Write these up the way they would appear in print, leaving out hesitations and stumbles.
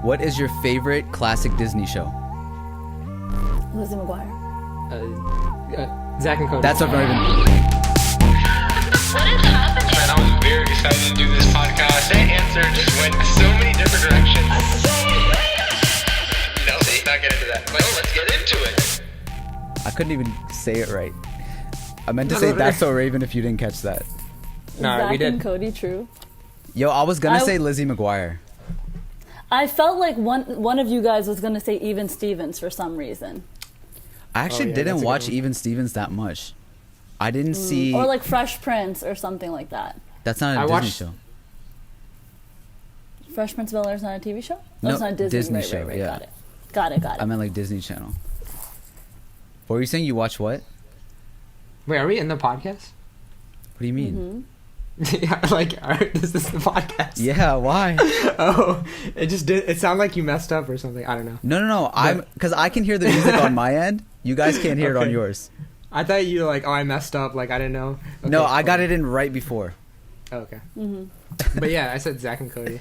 What is your favorite classic Disney show? Lizzie McGuire. Zach and Cody. That's what I'm even. What is happening? Man, I was very excited to do this podcast. That answer just went so many different directions. No, let's not get into that. Well, let's get into it. I couldn't even say it right. I meant to say That's So Raven if you didn't catch that. No, Zach we did. and Cody, true. Yo, I was gonna say Lizzie McGuire. I felt like one of you guys was gonna say Even Stevens for some reason. I actually didn't that's a watch good one. Even Stevens that much. I didn't see. Or like Fresh Prince or something like that. That's not a I Disney watched- show. Fresh Prince of Bel-Air is not a TV show? No, it's not a Disney show, Right. yeah. Got it. I meant like Disney Channel. What were you saying? You watch what? Wait, are we in the podcast? What do you mean? Yeah, is this the podcast? Yeah, why? Oh, it just did. It sounded like you messed up or something. I don't know. No. Because I can hear the music on my end. You guys can't hear it on Okay. yours. I thought you were like, oh, I messed up. Like, I didn't know. Okay, No, I got cool. it in right before. Oh, okay. But yeah, I said Zach and Cody.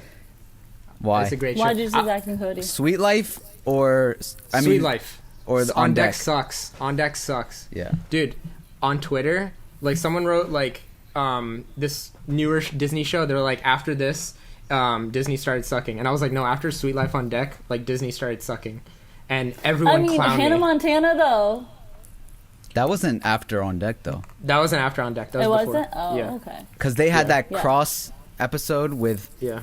Why? It's a great Why show. did you say Zach and Cody? Sweet Life or Sweet Life. or the On Deck sucks. On Deck sucks. Yeah. Dude, on Twitter, like someone wrote like this newer Disney show. They're like, after this, Disney started sucking, and I was like, no, after Sweet Life on Deck, like Disney started sucking, and everyone clowned Hannah me. Montana though. That wasn't after On Deck though, That wasn't after On Deck. That was It before. wasn't? Oh, yeah. okay. because they had that Yeah. cross episode with Yeah.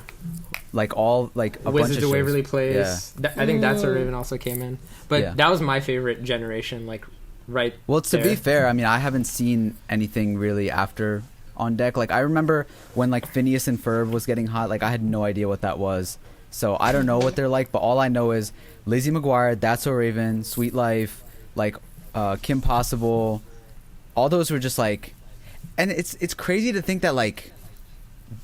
like all like a bunch Wizards of of shows. Waverly Place. I think That's Where Raven also came in, but Yeah. that was my favorite generation. Like, right. Well, to be there. fair, I mean, I haven't seen anything really after On Deck. Like, I remember when like Phineas and Ferb was getting hot. Like, I had no idea what that was, so I don't know what they're like. But all I know is Lizzie McGuire, That's So Raven, Sweet Life, like Kim Possible. All those were just like, and it's crazy to think that like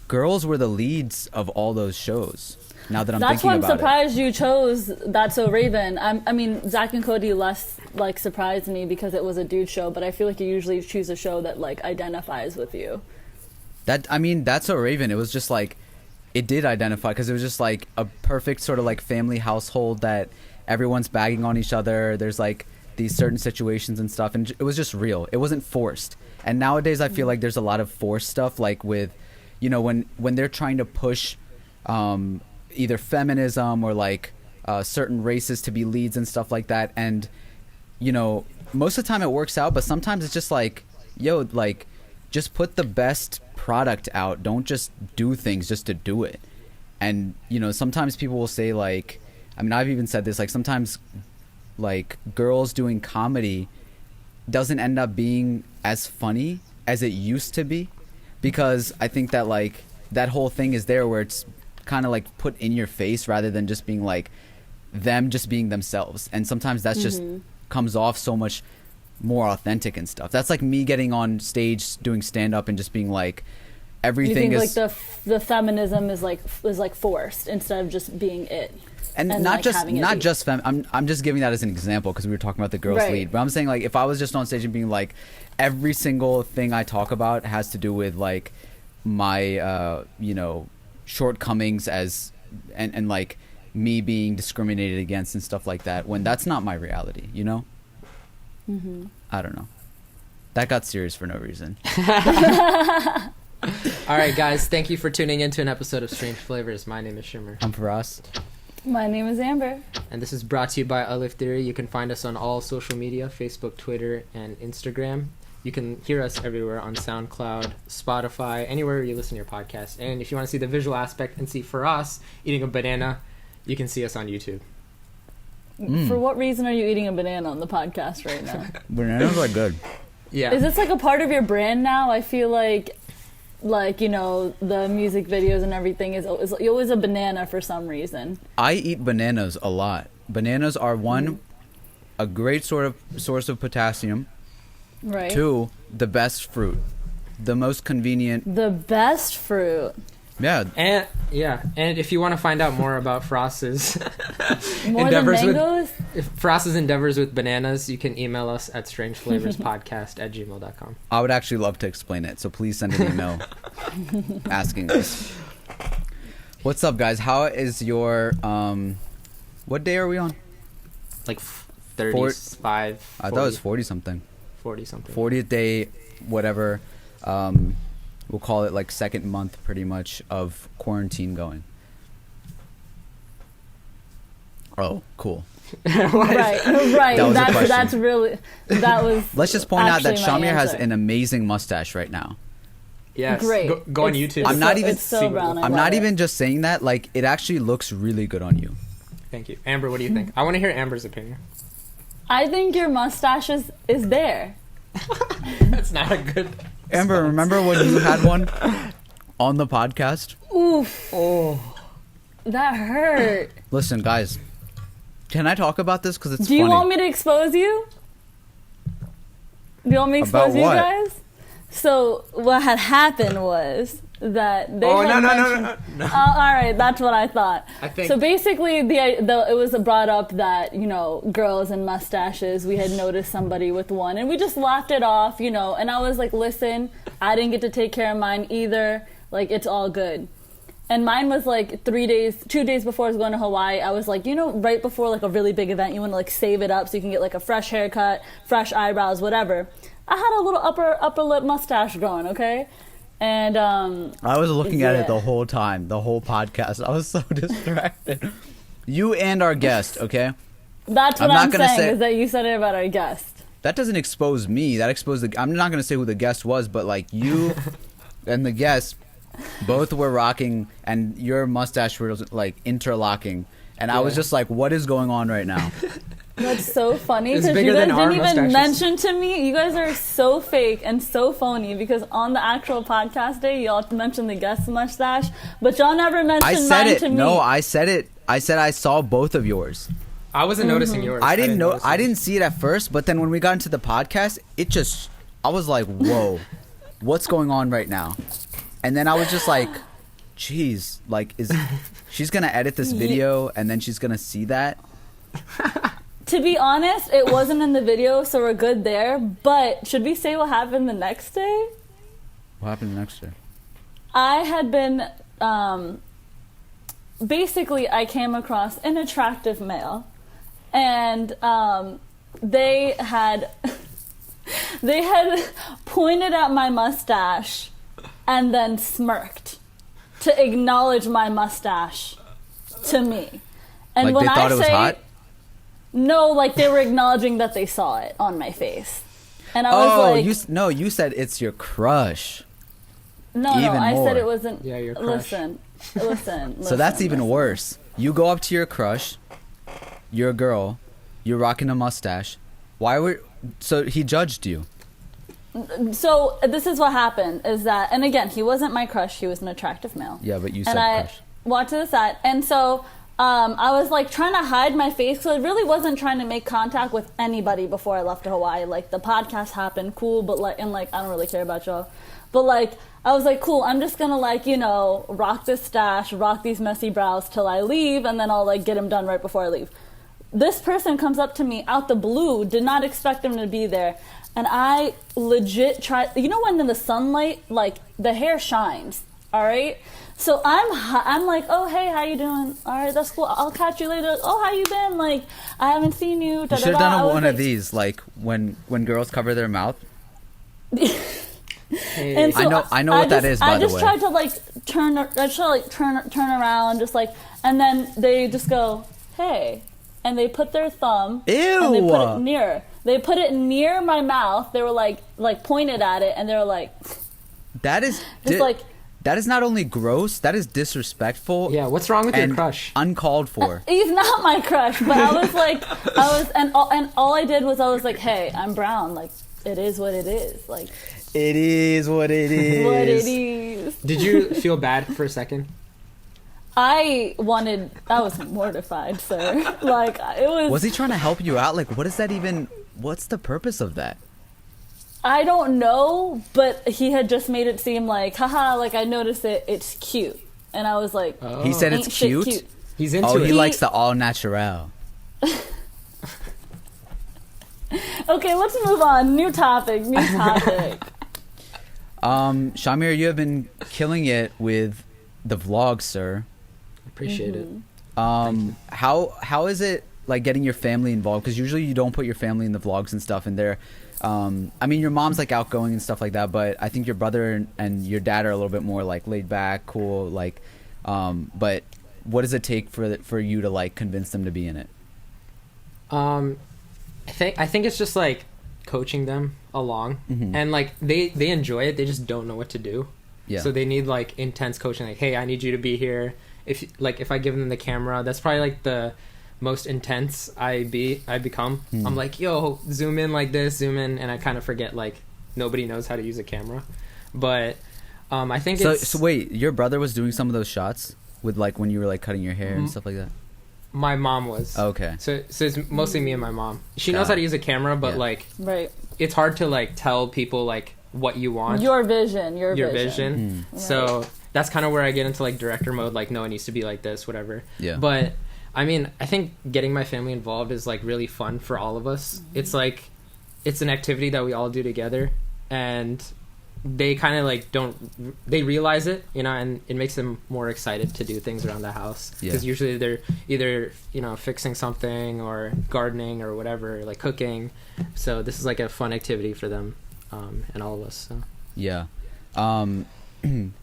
girls were the leads of all those shows. Now that I'm That's thinking why I'm about surprised you chose That's So Raven. I mean, Zach and Cody less like surprised me because it was a dude show, but I feel like you usually choose a show that like identifies with you. That's So Raven. It was just like, it did identify because it was just like a perfect sort of like family household that everyone's bagging on each other. There's like these certain situations and stuff, and it was just real. It wasn't forced. And nowadays I feel like there's a lot of forced stuff, like with, you know, when they're trying to push either feminism or like certain races to be leads and stuff like that. And, you know, most of the time it works out, but sometimes it's just like, yo, like, just put the best product out. Don't just do things just to do it. And, you know, sometimes people will say like, I mean, I've even said this, like sometimes like girls doing comedy doesn't end up being as funny as it used to be, because I think that like that whole thing is there where it's kind of like put in your face rather than just being like them just being themselves. And sometimes that's just comes off so much more authentic and stuff. That's like me getting on stage doing stand up and just being like, everything You is think like the feminism is like forced instead of just being it. and not like, just having it not be- just I'm just giving that as an example because we were talking about the girls Right. lead, but I'm saying like if I was just on stage and being like, every single thing I talk about has to do with like my you know, shortcomings as and like me being discriminated against and stuff like that, when that's not my reality, you know. I don't know, that got serious for no reason. All right, guys. Thank you for tuning in to an episode of Strange Flavors. My name is Shimmer, I'm Faras. My name is Amber. and this is brought to you by Alif Theory. You can find us on all social media: Facebook, Twitter, and Instagram. You can hear us everywhere on SoundCloud, Spotify, anywhere you listen to your podcast. And if you want to see the visual aspect and see Faras eating a banana, you can see us on YouTube. For what reason are you eating a banana on the podcast right now? Bananas are good. Yeah. Is this like a part of your brand now? I feel like you know, the music videos and everything is always a banana for some reason. I eat bananas a lot. Bananas are a great sort of source of potassium. Right. 2, the best fruit, the most convenient. The best fruit. Yeah, And if you want to find out more about Frost's More endeavors than mangoes? Frost's endeavors with bananas, you can email us at strangeflavorspodcast@gmail.com. I would actually love to explain it, so please send an email asking us. What's up, guys? How is your What day are we on? Like 35. I thought it was 40 something. 40 something. 40th day, whatever. We'll call it like second month, pretty much, of quarantine going. Oh, cool. Right. That was a question. That's really, that was. Let's just point out that actually my SHAH-AMEER has answer. an amazing mustache right now. Yes. Great. Go on It's- YouTube. it's I'm not so- even it's so seeing- brown. I I'm love not it. even just saying that. Like, it actually looks really good on you. Thank you. Amber, what do you think? I want to hear Amber's opinion. I think your mustache is there. That's not a good... Amber, remember when you had one on the podcast? Oof. Oh. That hurt. Listen, guys, can I talk about this? Because it's Do you funny. want me to expose you? Do you want me to About expose you what? guys? So what had happened was that they had mentioned, no. Oh, all right, that's what I thought. I think- So basically, it was brought up that, you know, girls and mustaches, we had noticed somebody with one, and we just laughed it off, you know, and I was like, listen, I didn't get to take care of mine either, like, it's all good. And mine was like 2 days before I was going to Hawaii. I was like, you know, right before like a really big event, you want to like save it up so you can get like a fresh haircut, fresh eyebrows, whatever. I had a little upper lip mustache growing, okay? And I was looking at Yeah. it the whole time, the whole podcast. I was so distracted. You and our guest, okay? that's what I'm not I'm gonna saying say- is that you said it about our guest. That doesn't expose me. That exposed the. I'm not gonna say who the guest was, but like you and the guest both were rocking, and your mustache was like interlocking, and I was Yeah. just like, "What is going on right now?" That's so funny It's because you bigger guys than our didn't even mustaches. mention to me. You guys are so fake and so phony because on the actual podcast day, y'all mentioned the guest mustache, but y'all never mentioned I said mine it. to me. No, I said it. I said I saw both of yours. I wasn't noticing yours. I didn't know. notice I yours. didn't see it at first, but then when we got into the podcast, it just. I was like, "Whoa, what's going on right now?" And then I was just like, "Geez, like, is she's gonna edit this video and then she's gonna see that?" To be honest, it wasn't in the video, so we're good there. But should we say what happened the next day? What happened next year? I had been, basically, I came across an attractive male, and they had pointed at my mustache and then smirked to acknowledge my mustache to me. And Like when they thought I it was say hot? no, like they were acknowledging that they saw it on my face, and I was Oh, like, you said it's your crush. no, even I said more. it wasn't. Yeah, your crush. Listen. So that's even listen. worse. You go up to your crush, you're a girl, you're rocking a mustache. So he judged you. So this is what happened is that, and again, he wasn't my crush. He was an attractive male. Yeah, but you said and I crush. walked to the side, and so I was like trying to hide my face because I really wasn't trying to make contact with anybody before I left to Hawaii. Like the podcast happened, cool, but like, and like I don't really care about y'all, but like I was like, cool, I'm just gonna like, you know, rock this stash, rock these messy brows till I leave, and then I'll like get them done right before I leave. This person comes up to me out the blue, did not expect him to be there. And I legit tried, you know, when in the sunlight, like the hair shines, all right? So I'm like, oh, hey, how you doing? All right, that's cool. I'll catch you later. Oh, how you been? Like, I haven't seen you. You should have done one of these, like when girls cover their mouth. Hey. And so I know what that is, by I the just way. tried to like turn around, just like, and then they just go, hey, and they put their thumb, and they put it Ew. near. They put it near my mouth. They were like pointed at it, and they were like, That is just like. that is not only gross, that is disrespectful. Yeah, what's wrong with your and crush? uncalled for. He's not my crush, but I was like, and all I did was I was like, hey, I'm brown. Like, it is what it is. Like, It is what it is. what it is. Did you feel bad for a second? I was mortified, sir. Like, it was. Was he trying to help you out? Like, what is that even? What's the purpose of that? I don't know, but he had just made it seem like, haha, like I noticed it. It's cute, and I was like, Oh. He said ain't it's shit cute. He's into Oh, it. he likes the all natural. Okay, let's move on. New topic. SHAH-AMEER, you have been killing it with the vlog, sir. Appreciate it. How is it like getting your family involved? Because usually you don't put your family in the vlogs and stuff, and they're I mean, your mom's like outgoing and stuff like that, but I think your brother and your dad are a little bit more like laid back, cool, like but what does it take for you to like convince them to be in it? I think it's just like coaching them along, and like they enjoy it, they just don't know what to do. Yeah. So they need like intense coaching, like, hey, I need you to be here. If I give them the camera, that's probably like the most intense I become. I'm like, yo, zoom in like this, zoom in, and I kind of forget like nobody knows how to use a camera. But I think so wait, your brother was doing some of those shots with like when you were like cutting your hair and stuff like that? My mom was. Okay. So it's mostly me and my mom. She knows how to use a camera, but like it's hard to like tell people like what you want. Your vision. So that's kind of where I get into like director mode, like, no, it needs to be like this, whatever. Yeah. But I mean, I think getting my family involved is like really fun for all of us. It's like, it's an activity that we all do together, and they kind of like they realize it, you know, and it makes them more excited to do things around the house. Because usually they're either, you know, fixing something or gardening or whatever, like cooking. So this is like a fun activity for them, and all of us. So. Yeah.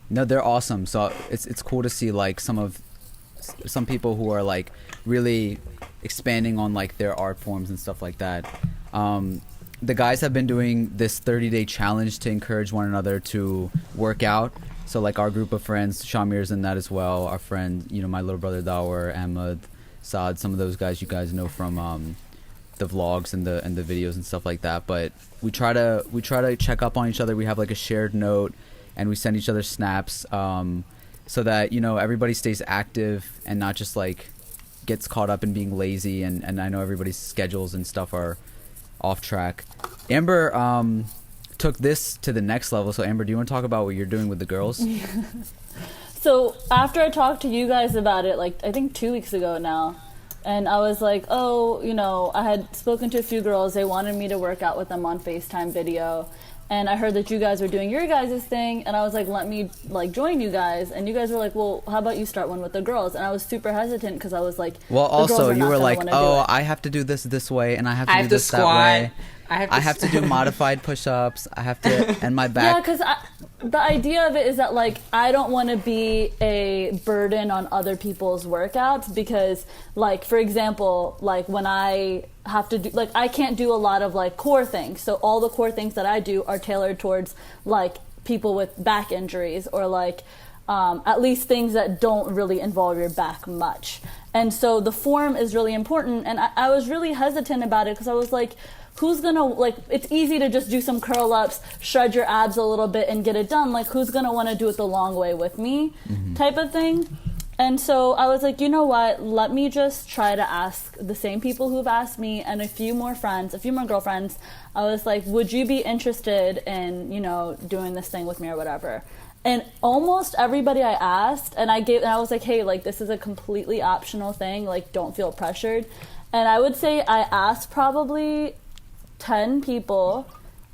No, they're awesome. So it's cool to see like some people who are like really expanding on like their art forms and stuff like that. The guys have been doing this 30-day challenge to encourage one another to work out. So like our group of friends, SHAH-AMEER's in that as well. Our friend, you know, my little brother Dawar, Ahmed, Saad, some of those guys you guys know from the vlogs and the videos and stuff like that. But we try to check up on each other. We have like a shared note, and we send each other snaps, so that, you know, everybody stays active and not just like gets caught up in being lazy. And I know everybody's schedules and stuff are off track. Amber took this to the next level. So Amber, do you want to talk about what you're doing with the girls? So after I talked to you guys about it, like I think 2 weeks ago now, and I was like, oh, you know, I had spoken to a few girls. They wanted me to work out with them on FaceTime video. And I heard that you guys were doing your guys' thing, and I was like, let me like join you guys. And you guys were like, well, how about you start one with the girls? And I was super hesitant because I was like, well, also you were like, oh, I have to do this way, and I have to do this that way. I have to do modified push-ups. I have to, and my back. Yeah, because the idea of it is that like I don't want to be a burden on other people's workouts, because like, for example, like when I have to do, like, I can't do a lot of like core things, so all the core things that I do are tailored towards like people with back injuries, or like at least things that don't really involve your back much. And so the form is really important, and I was really hesitant about it because I was like, who's gonna, like, it's easy to just do some curl ups, shred your abs a little bit and get it done. Like, who's gonna want to do it the long way with me, type of thing. And so I was like, you know what, let me just try to ask the same people who've asked me and a few more girlfriends. I was like, would you be interested in, you know, doing this thing with me or whatever? And almost everybody I asked, and I was like, hey, like, this is a completely optional thing, like, don't feel pressured. And I would say I asked probably 10 people,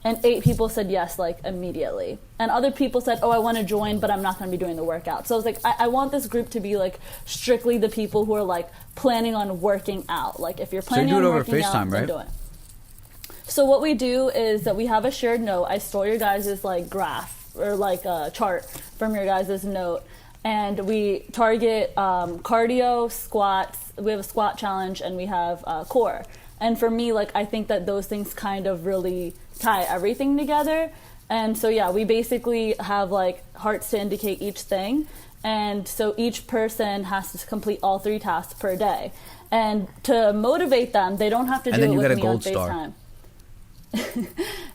and 8 people said yes, like, immediately. And other people said, oh, I want to join, but I'm not going to be doing the workout. So I was like, I want this group to be like strictly the people who are like planning on working out. Like, if you're planning on working out, then do it. So what we do is that we have a shared note. I stole your guys' like graph or like a chart from your guys' note, and we target cardio, squats. We have a squat challenge, and we have core. And for me, like, I think that those things kind of really tie everything together. And so, yeah, we basically have, like, hearts to indicate each thing. And so each person has to complete all 3 tasks per day. And to motivate them, they don't have to do it with me on FaceTime.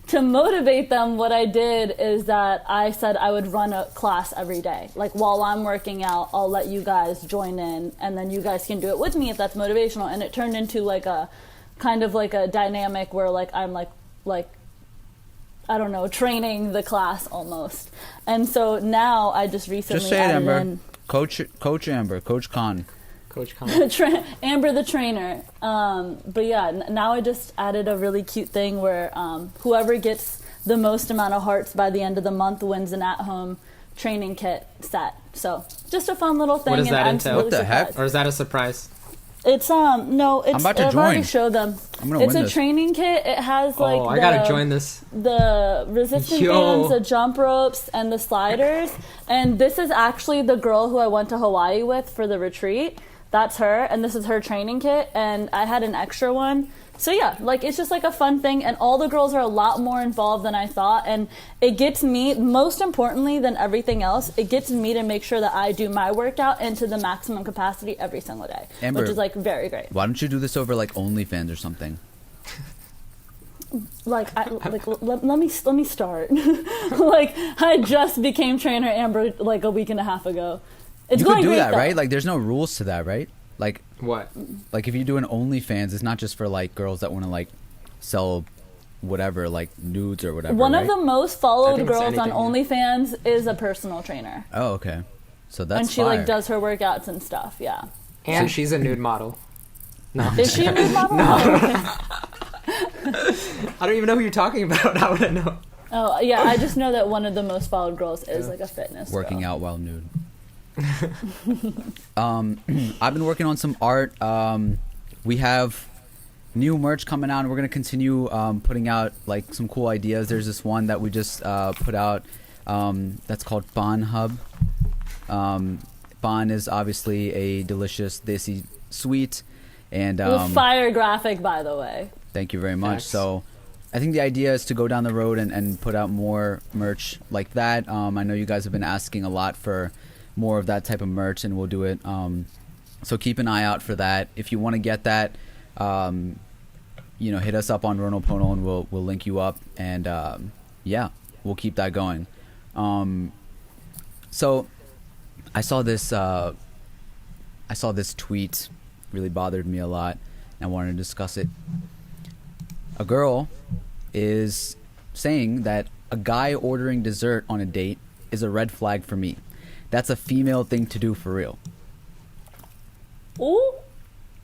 To motivate them, what I did is that I said I would run a class every day. Like, while I'm working out, I'll let you guys join in, and then you guys can do it with me if that's motivational. And it turned into, like, a kind of like a dynamic where like I'm like I don't know, training the class almost. And so now I just recently just say it, Amber. Coach Amber, Coach Khan. Amber the trainer. But yeah, now I just added a really cute thing where whoever gets the most amount of hearts by the end of the month wins an at-home training kit set. So just a fun little thing. What does and that I'm entail? really What the heck? surprised. Or is that a surprise? It's no, it's I'm about to I've already join. showed them. I'm gonna It's win a this. training kit. It has like I gotta join this. the resistance Yo. bands, the jump ropes, and the sliders. And this is actually the girl who I went to Hawaii with for the retreat. That's her, and this is her training kit. And I had an extra one. So yeah, like it's just like a fun thing, and all the girls are a lot more involved than I thought, and it gets me, most importantly than everything else, it gets me to make sure that I do my workout into the maximum capacity every single day, Amber, which is like very great. Why don't you do this over like OnlyFans or something? Like, let me start. Like, I just became trainer Amber like a week and a half ago. It's You going could do great, that, though. right? Like, there's no rules to that, right? Like, What? if you do an OnlyFans, it's not just for like girls that want to like sell whatever, like nudes or whatever. One right? of the most I followed think it's girls on anything, OnlyFans is a personal trainer, Oh, okay. So that's and she fire. like does her workouts and stuff. Yeah. And she's a nude model. No. Is she a nude model? Oh, okay. I don't even know who you're talking about. How would I know? Oh, yeah, I just know that one of the most followed girls is like a fitness working girl. out while nude. I've been working on some art. We have new merch coming out, and we're gonna continue putting out like some cool ideas. There's this one that we just put out that's called Bon Hub. Bon is obviously a delicious desi sweet, and With fire graphic, by the way. thank you very much. Thanks. So I think the idea is to go down the road and put out more merch like that. I know you guys have been asking a lot for more of that type of merch, and we'll do it. So keep an eye out for that. If you want to get that, hit us up on Ronald Pono, and we'll link you up. And yeah, we'll keep that going. So I saw this tweet, really bothered me a lot, and I wanted to discuss it. A girl is saying that a guy ordering dessert on a date is a red flag for me. That's a female thing to do for real. Ooh,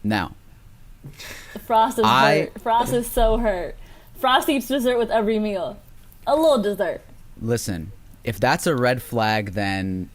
Now, Frost is hurt. Frost is so hurt. Frost eats dessert with every meal. A little dessert. listen, if that's a red flag, then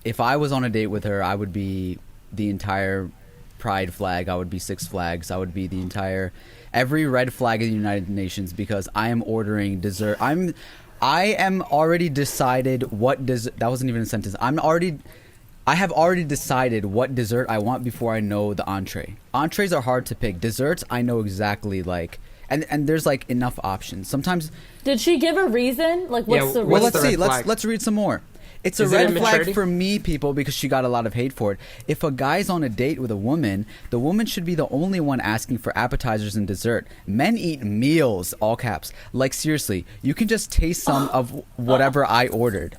if I was on a date with her, I would be the entire pride flag. I would be Six Flags. I would be the entire every red flag of the United Nations, because I am ordering dessert. I am already decided what dessert. That wasn't even a sentence. I have already decided what dessert I want before I know the entree. Entrees are hard to pick. Desserts, I know exactly, like, and there's like enough options. Sometimes. Did she give a reason? Like, what's Yeah, the Well, reason? what's let's the see. red flag? Let's read some more. It's a Is it red flag immaturity? for me, people, because she got a lot of hate for it. If a guy's on a date with a woman, the woman should be the only one asking for appetizers and dessert. Men eat meals, all caps. Like, seriously, you can just taste some of whatever I ordered.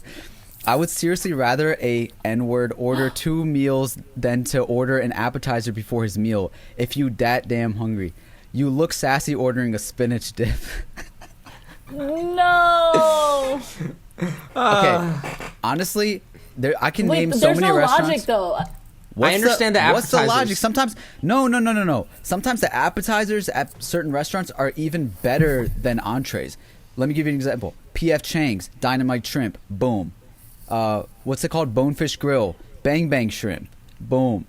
I would seriously rather a N-word order 2 meals than to order an appetizer before his meal if you that damn hungry. You look sassy ordering a spinach dip. No. Okay, honestly, I can Wait, name but so there's many no restaurants. logic though. I understand the What's the appetizers. logic? Sometimes, no. Sometimes the appetizers at certain restaurants are even better than entrees. Let me give you an example. P.F. Chang's, Dynamite Shrimp, boom. What's it called? Bonefish Grill, Bang Bang Shrimp, boom.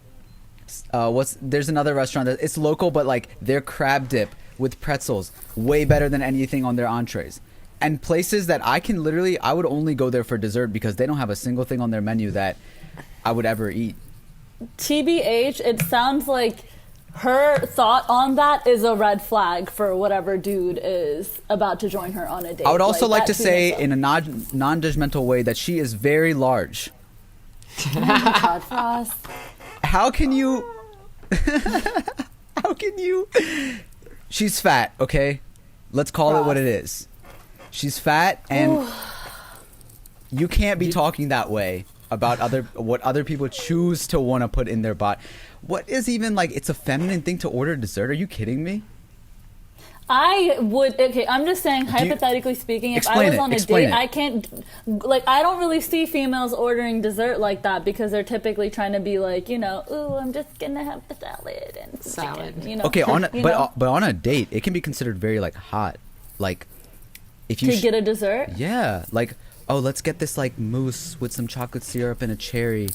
There's another restaurant that it's local, but like their crab dip with pretzels, way better than anything on their entrees. And places that I would only go there for dessert because they don't have a single thing on their menu that I would ever eat. TBH, it sounds like her thought on that is a red flag for whatever dude is about to join her on a date. I would also like that to say seems in a non-judgmental way that she is very large. oh my God, Frost. How can you... She's fat, okay? Let's call it what it is. She's fat, and you can't be talking that way about what other people choose to want to put in their body. What is even like, it's a feminine thing to order dessert? Are you kidding me? I would, okay, I'm just saying, hypothetically speaking, if I was on a date, I can't, like, I don't really see females ordering dessert like that because they're typically trying to be like, ooh, I'm just gonna have the salad and some chicken, Okay, but on a date, it can be considered very like hot. Like, if you to get a dessert? yeah, like oh, let's get this like mousse with some chocolate syrup and a cherry,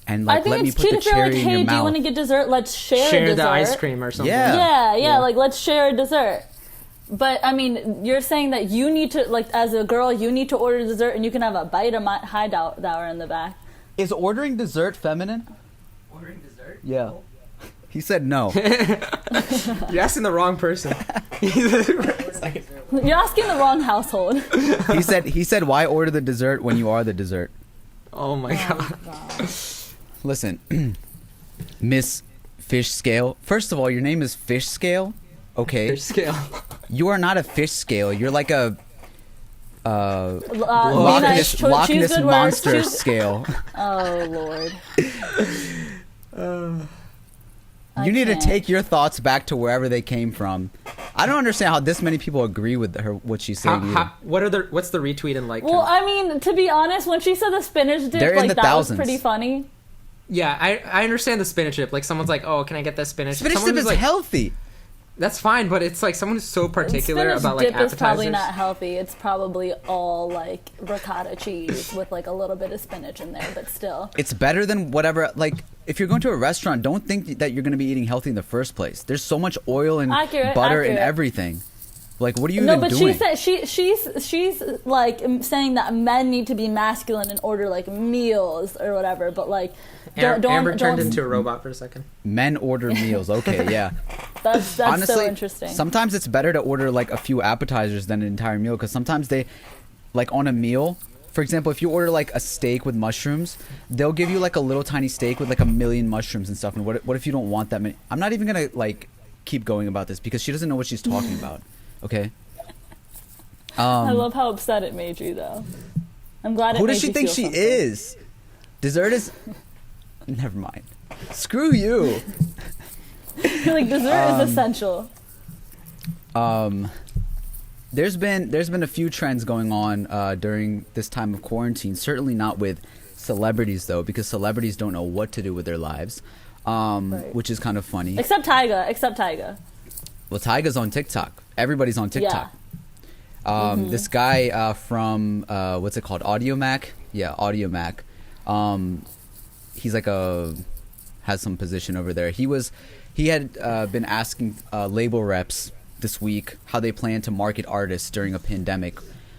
and I like think let me it's put cute the if you're like, cherry in your hey, do you mouth. want to get dessert? Let's share Share dessert. the ice cream or something. Yeah. Yeah, like let's share a dessert. But I mean, you're saying that you need to, like, as a girl, you need to order dessert, and you can have a bite of my hideout in the back. Is ordering dessert feminine? Ordering dessert? Yeah. He said no. You're asking the wrong person. You're asking the wrong household. He said why order the dessert when you are the dessert? Oh my god. Listen, Miss Fish Scale. First of all, your name is Fish Scale. Okay. Fish scale. You are not a fish scale. You're like a Loch Nina, Ness, choose Loch Ness good words. monster Choose- scale. Oh, Lord. You need to can't. take your thoughts back to wherever they came from. I don't understand how this many people agree with her what she's saying. either. What's the retweet and like? Well, count? I mean, to be honest, when she said the spinach dip, They're in like, the that thousands. was pretty funny. Yeah, I understand the spinach dip. Like someone's like, oh, can I get that spinach? Spinach Someone dip who's is like, healthy. That's fine, but it's like someone who's so particular Spinach about like dip is probably appetizers. not healthy. It's probably all like ricotta cheese with like a little bit of spinach in there, but still. It's better than whatever. Like, if you're going to a restaurant, don't think that you're going to be eating healthy in the first place. There's so much oil and Accurate, butter and accurate. everything. Like, what are you No, even but doing? she said she's like saying that men need to be masculine and order like meals or whatever. But like, Amber turned into a robot for a second. Men order meals. Okay, yeah. That's Honestly, so interesting. sometimes it's better to order like a few appetizers than an entire meal, because sometimes they, like on a meal, for example, if you order like a steak with mushrooms, they'll give you like a little tiny steak with like a million mushrooms and stuff. And what if you don't want that many? I'm not even gonna like keep going about this because she doesn't know what she's talking about. Okay. I love how upset it made you, though. I'm glad it Who made does she you think feel she something. is? Dessert is. Never mind. Screw you. Like dessert is essential. There's been a few trends going on during this time of quarantine. Certainly not with celebrities though, because celebrities don't know what to do with their lives, Right. which is kind of funny. Except Tyga. Well, Tyga's on TikTok. Everybody's on TikTok. This guy from what's it called? Audio Mac. Yeah, Audio Mac. He's like has some position over there. He had been asking label reps this week how they plan to market artists during a pandemic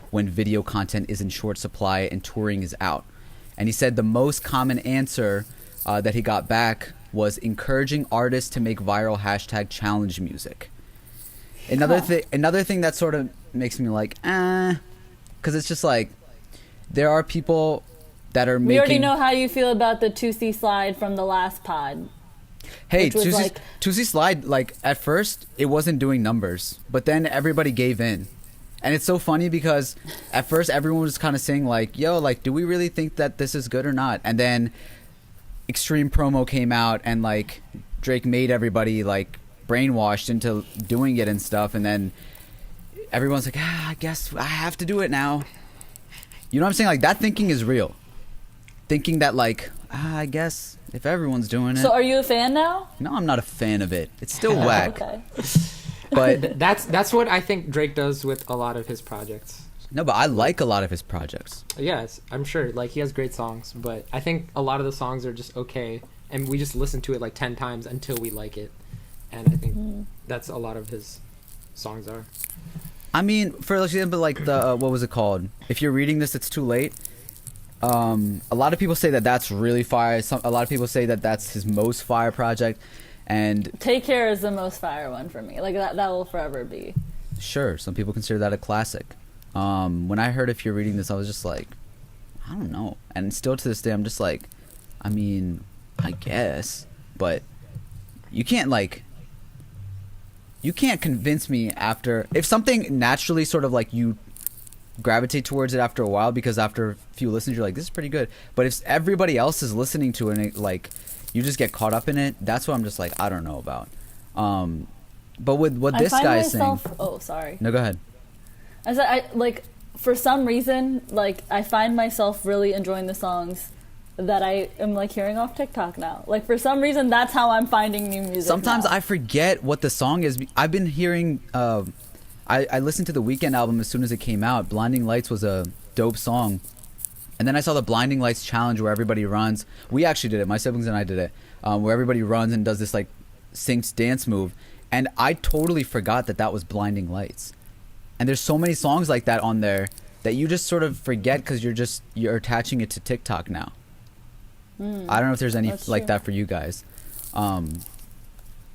when video content is in short supply and touring is out. And he said the most common answer that he got back was encouraging artists to make viral hashtag challenge music. Another thing that sort of makes me like, because it's just like there are people that are making. We already know how you feel about the 2C slide from the last pod. Hey, which was like- 2C Slide, like at first it wasn't doing numbers, but then everybody gave in. And it's so funny because at first everyone was kind of saying like, yo, like, do we really think that this is good or not? And then Extreme Promo came out and like Drake made everybody like brainwashed into doing it and stuff. And then everyone's like, I guess I have to do it now. You know what I'm saying? Like that thinking is real. Thinking that like, I guess if everyone's doing it. So are you a fan now? No, I'm not a fan of it. It's still whack. Okay. But That's what I think Drake does with a lot of his projects. no, but I like a lot of his projects. Yes, I'm sure. Like he has great songs, but I think a lot of the songs are just okay, and we just listen to it like 10 times until we like it. And I think that's a lot of his songs are. I mean, for example, like the what was it called? If you're reading this, it's too late. A lot of people say that that's really fire. A lot of people say that that's his most fire project, and Take Care is the most fire one for me. Like that will forever be. sure, some people consider that a classic. When I heard If You're Reading This, I was just like, I don't know. And still to this day, I'm just like, I mean, I guess, but you can't convince me after if something naturally sort of like you gravitate towards it after a while, because after a few listens you're like, this is pretty good. But if everybody else is listening to it and it, like you just get caught up in it, that's what I'm just like, I don't know about. But with what this guy is saying. Oh, sorry. No, go ahead. I said, like, for some reason, like, I find myself really enjoying the songs that I am, like, hearing off TikTok now. Like, for some reason, that's how I'm finding new music Sometimes now. I forget what the song is. I've been hearing, I listened to the Weeknd album as soon as it came out. Blinding Lights was a dope song. And then I saw the Blinding Lights challenge where everybody runs. We actually did it. My siblings and I did it. Where everybody runs and does this like synced dance move. And I totally forgot that was Blinding Lights. And there's so many songs like that on there that you just sort of forget because you're attaching it to TikTok now. I don't know if there's any like that for you guys. I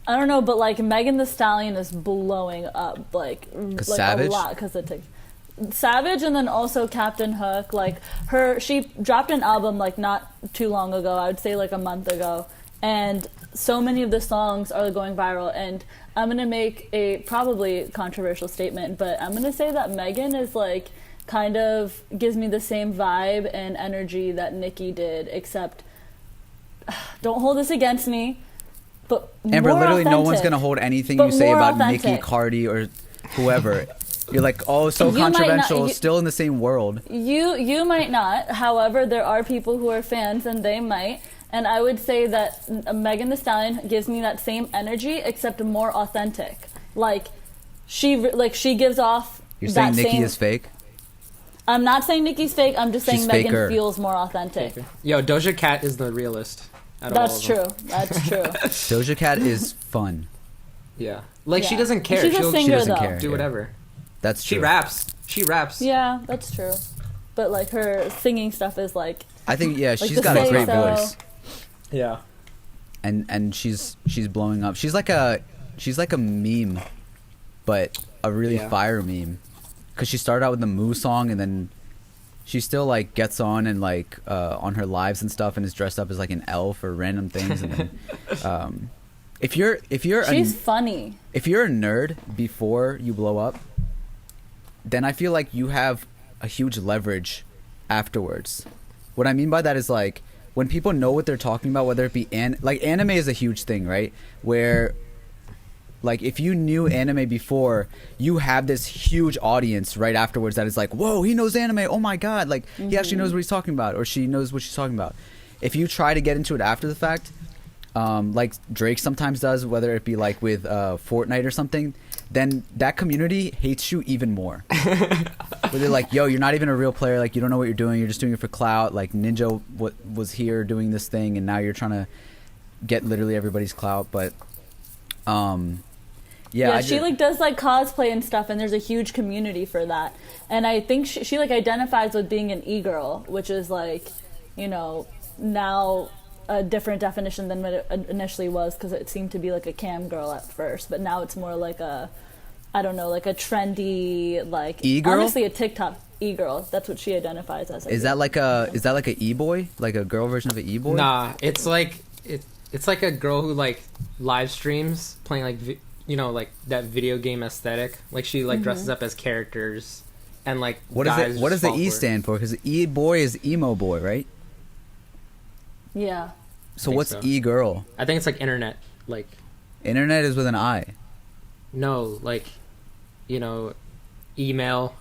don't know, but like Megan Thee Stallion is blowing up like Savage? a lot because of TikTok. Savage, and then also Captain Hook. Like she dropped an album like not too long ago. I would say like a month ago, and so many of the songs are going viral. And I'm gonna make a probably controversial statement, but I'm gonna say that Megan is like kind of gives me the same vibe and energy that Nicki did, except don't hold this against me, but Amber, more literally authentic. no one's gonna hold anything But you say more about authentic. Nicki, Cardi, or whoever. You're like, oh, so You might not- controversial, still in the same world. You might not. However, there are people who are fans, and they might. And I would say that Megan Thee Stallion gives me that same energy, except more authentic. Like she gives off. You're saying that Nicki same, is fake? I'm not saying Nicki's fake. I'm just saying She's Megan faker. feels more authentic. Yo, Doja Cat is the realist. Out of all That's of them. true. That's true. Doja Cat is fun. Yeah, like she Yeah. doesn't care. She's a She'll singer, doesn't though. care. do Yeah. whatever. That's true. She raps. Yeah, that's true. But like her singing stuff is like. I think she's the got a Say great So. voice, Yeah. and she's blowing up. She's like a meme, but a really fire meme, because she started out with the Moo song, and then she still like gets on and like on her lives and stuff, and is dressed up as like an elf or random things. And then, if you're She's funny. if you're a nerd before you blow up, then I feel like you have a huge leverage afterwards. What I mean by that is like when people know what they're talking about, whether it be like anime is a huge thing, right? Where like if you knew anime before, you have this huge audience right afterwards that is like, whoa, he knows anime, oh my god, like he actually knows what he's talking about, or she knows what she's talking about. If you try to get into it after the fact, like Drake sometimes does, whether it be like with Fortnite or something, then that community hates you even more. Where they're like, yo, you're not even a real player, like you don't know what you're doing, you're just doing it for clout, like Ninja was here doing this thing and now you're trying to get literally everybody's clout. But Yeah, she like does like cosplay and stuff, and there's a huge community for that. And I think she like identifies with being an e-girl, which is like, you know, now a different definition than what it initially was, because it seemed to be like a cam girl at first, but now it's more like a, I don't know, like a trendy, like e-girl? honestly a TikTok e-girl. That's what she identifies as. Is that like a e-boy, like a girl version of an e-boy? Nah, it's like it's like a girl who like live streams playing like you know, like that video game aesthetic. Like she like dresses up as characters and like What is it? What does the E stand for? Because e-boy is emo boy, right? Yeah. So think what's so. e-girl? I think it's like internet, like Internet is with an I. no, like you know, email,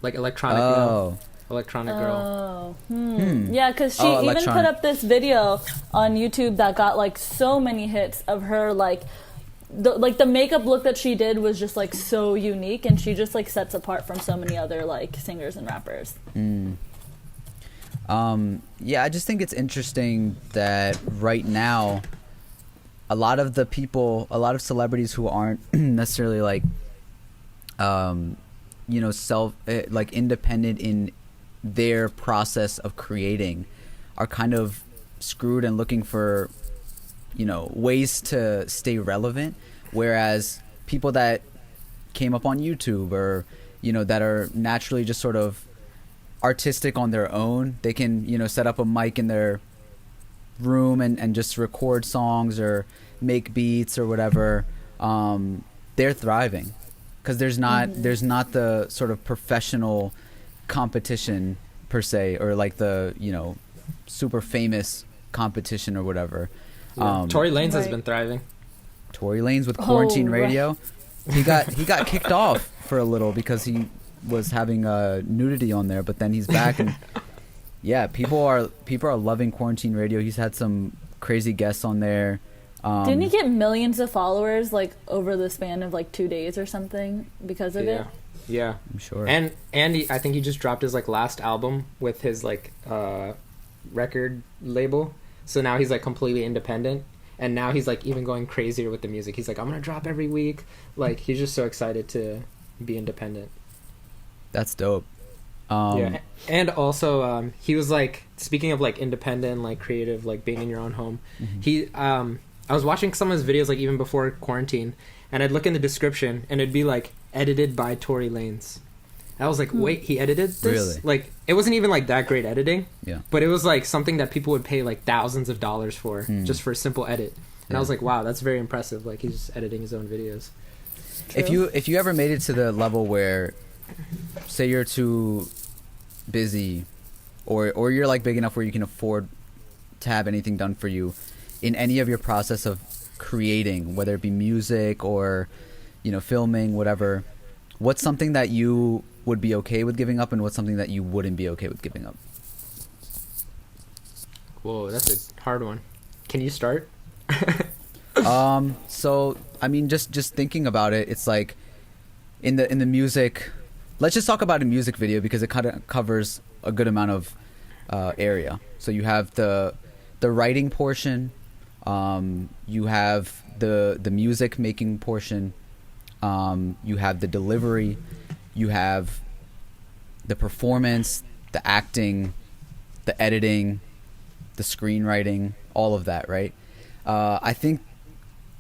like electronic mail, electronic girl. Oh, Yeah, because she even electronic. put up this video on YouTube that got like so many hits of her like the makeup look that she did was just like so unique, and she just like sets apart from so many other like singers and rappers. Yeah, I just think it's interesting that right now a lot of celebrities who aren't necessarily like you know, like independent in their process of creating are kind of screwed and looking for, you know, ways to stay relevant, whereas people that came up on YouTube or, you know, that are naturally just sort of artistic on their own, they can, you know, set up a mic in their room and just record songs or make beats or whatever. They're thriving because there's not the sort of professional competition per se, or like the, you know, super famous competition or whatever. Tory Lanez has Right. been thriving. Tory Lanez with Quarantine right. Radio. He got kicked off for a little because he was having nudity on there, but then he's back, and yeah, people are loving Quarantine Radio. He's had some crazy guests on there. Didn't he get millions of followers like over the span of like 2 days or something because of it? Yeah, I'm sure. and I think he just dropped his like last album with his like record label. So now he's like completely independent, and now he's like even going crazier with the music. He's like, I'm gonna drop every week. Like he's just so excited to be independent. That's dope. Yeah, and also he was like, speaking of like independent, like creative, like being in your own home. He I was watching some of his videos like even before quarantine, and I'd look in the description and it'd be like edited by Tory Lanez. I was like, wait, he edited this? Really? Like it wasn't even like that great editing. Yeah. But it was like something that people would pay like thousands of dollars for just for a simple edit. And I was like, wow, that's very impressive. Like he's just editing his own videos. If you ever made it to the level where, say, you're too busy, or you're like big enough where you can afford to have anything done for you, in any of your process of creating, whether it be music or, you know, filming, whatever, what's something that you would be okay with giving up, and what's something that you wouldn't be okay with giving up? Whoa, that's a hard one. Can you start? So I mean, just thinking about it, it's like in the music. Let's just talk about a music video because it kind of covers a good amount of area. So you have the writing portion, you have the music making portion, you have the delivery, you have the performance, the acting, the editing, the screenwriting, all of that, right? I think